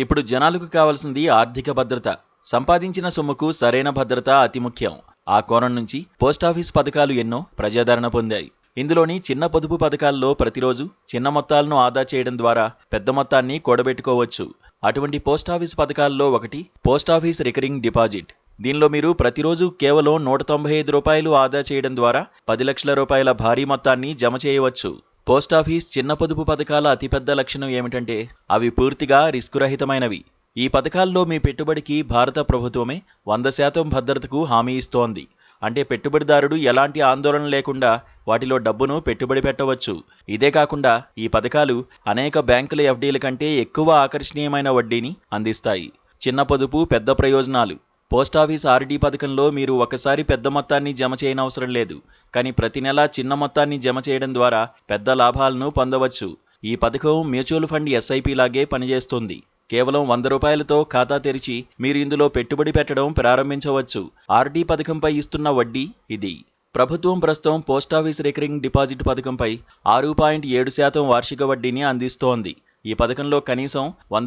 ఇప్పుడు జనాలకు కావాల్సింది ఆర్థిక భద్రత. సంపాదించిన సొమ్ముకు సరైన భద్రత అతి ముఖ్యం. ఆ కోణం నుంచి పోస్టాఫీస్ పథకాలు ఎన్నో ప్రజాదరణ పొందాయి. ఇందులోని చిన్న పొదుపు పథకాల్లో ప్రతిరోజు చిన్న మొత్తాలను ఆదా చేయడం ద్వారా పెద్ద మొత్తాన్ని కూడబెట్టుకోవచ్చు. అటువంటి పోస్టాఫీస్ పథకాల్లో ఒకటి పోస్టాఫీస్ రికరింగ్ డిపాజిట్. దీనిలో మీరు ప్రతిరోజు కేవలం రూ. 195 ఆదా చేయడం ద్వారా 10 లక్షల రూపాయల భారీ మొత్తాన్ని జమ చేయవచ్చు. పోస్టాఫీస్ చిన్న పొదుపు పథకాల అతిపెద్ద లక్షణం ఏమిటంటే అవి పూర్తిగా రిస్క్ రహితమైనవి. ఈ పథకాల్లో మీ పెట్టుబడికి భారత ప్రభుత్వమే 100% భద్రతకు హామీ ఇస్తోంది. అంటే పెట్టుబడిదారుడు ఎలాంటి ఆందోళన లేకుండా వాటిలో డబ్బును పెట్టుబడి పెట్టవచ్చు. ఇదే కాకుండా ఈ పథకాలు అనేక బ్యాంకుల ఎఫ్డీల కంటే ఎక్కువ ఆకర్షణీయమైన వడ్డీని అందిస్తాయి. చిన్న పొదుపు పెద్ద ప్రయోజనాలు. పోస్టాఫీస్ ఆర్డీ పథకంలో మీరు ఒకసారి పెద్ద మొత్తాన్ని జమ చేయనవసరం లేదు. కానీ ప్రతి నెలా చిన్న మొత్తాన్ని జమ చేయడం ద్వారా పెద్ద లాభాలను పొందవచ్చు. ఈ పథకం మ్యూచువల్ ఫండ్ ఎస్ఐపి లాగే పనిచేస్తుంది. కేవలం రూ. 100తో ఖాతా తెరిచి మీరు ఇందులో పెట్టుబడి పెట్టడం ప్రారంభించవచ్చు. ఆర్డీ పథకంపై ఇస్తున్న వడ్డీ ఇది. ప్రభుత్వం ప్రస్తుతం పోస్టాఫీస్ రికరింగ్ డిపాజిట్ పథకంపై 6.7% వార్షిక వడ్డీని అందిస్తోంది. ఈ పథకంలో కనీసం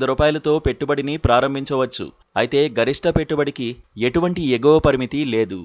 రూ. 100తో పెట్టుబడిని ప్రారంభించవచ్చు. అయితే గరిష్ట పెట్టుబడికి ఎటువంటి ఎగువ పరిమితి లేదు.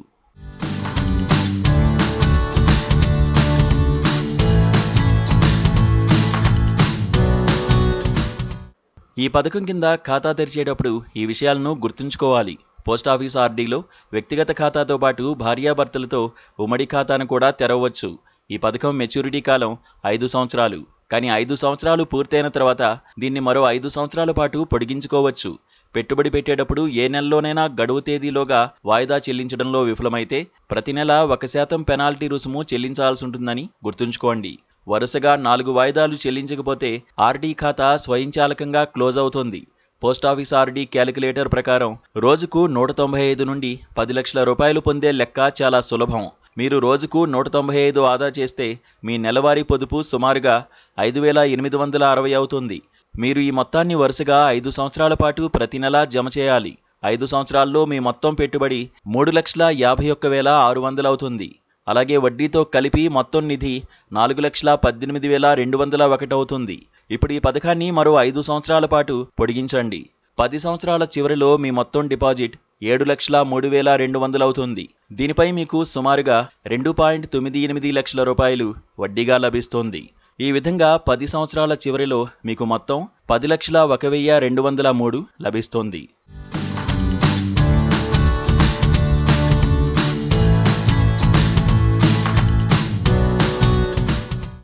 ఈ పథకం కింద ఖాతా తెరిచేటప్పుడు ఈ విషయాలను గుర్తుంచుకోవాలి. పోస్టాఫీస్ ఆర్డీలో వ్యక్తిగత ఖాతాతో పాటు భార్యాభర్తలతో ఉమ్మడి ఖాతాను కూడా తెరవవచ్చు. ఈ పథకం మెచ్యూరిటీ కాలం 5 సంవత్సరాలు. కానీ 5 సంవత్సరాలు పూర్తయిన తర్వాత దీన్ని మరో 5 సంవత్సరాల పాటు పొడిగించుకోవచ్చు. పెట్టుబడి పెట్టేటప్పుడు ఏ నెలలోనైనా గడువు తేదీలోగా వాయిదా చెల్లించడంలో విఫలమైతే ప్రతి నెల 1% పెనాల్టీ రుసుము చెల్లించాల్సి ఉంటుందని గుర్తుంచుకోండి. వరుసగా 4 వాయిదాలు చెల్లించకపోతే ఆర్డీ ఖాతా స్వయంచాలకంగా క్లోజ్ అవుతుంది. పోస్టాఫీస్ ఆర్డీ క్యాలిక్యులేటర్ ప్రకారం రోజుకు 195 నుండి 10 లక్షల రూపాయలు పొందే లెక్క చాలా సులభం. మీరు రోజుకు 195 ఆదా చేస్తే మీ నెలవారీ పొదుపు సుమారుగా 5,860 అవుతుంది. మీరు ఈ మొత్తాన్ని వరుసగా 5 సంవత్సరాల పాటు ప్రతి నెలా జమ చేయాలి. 5 సంవత్సరాల్లో మీ మొత్తం పెట్టుబడి 3,51,600 అవుతుంది. అలాగే వడ్డీతో కలిపి మొత్తం నిధి 4,18,201 అవుతుంది. ఇప్పుడు ఈ పథకాన్ని మరో 5 సంవత్సరాల పాటు పొడిగించండి. 10 సంవత్సరాల చివరిలో మీ మొత్తం డిపాజిట్ 7,03,200 అవుతుంది. దీనిపై మీకు సుమారుగా 2.98 లక్షల రూపాయలు వడ్డీగా లభిస్తుంది. ఈ విధంగా 10 సంవత్సరాల చివరిలో మీకు మొత్తం 10,01,203 లభిస్తుంది.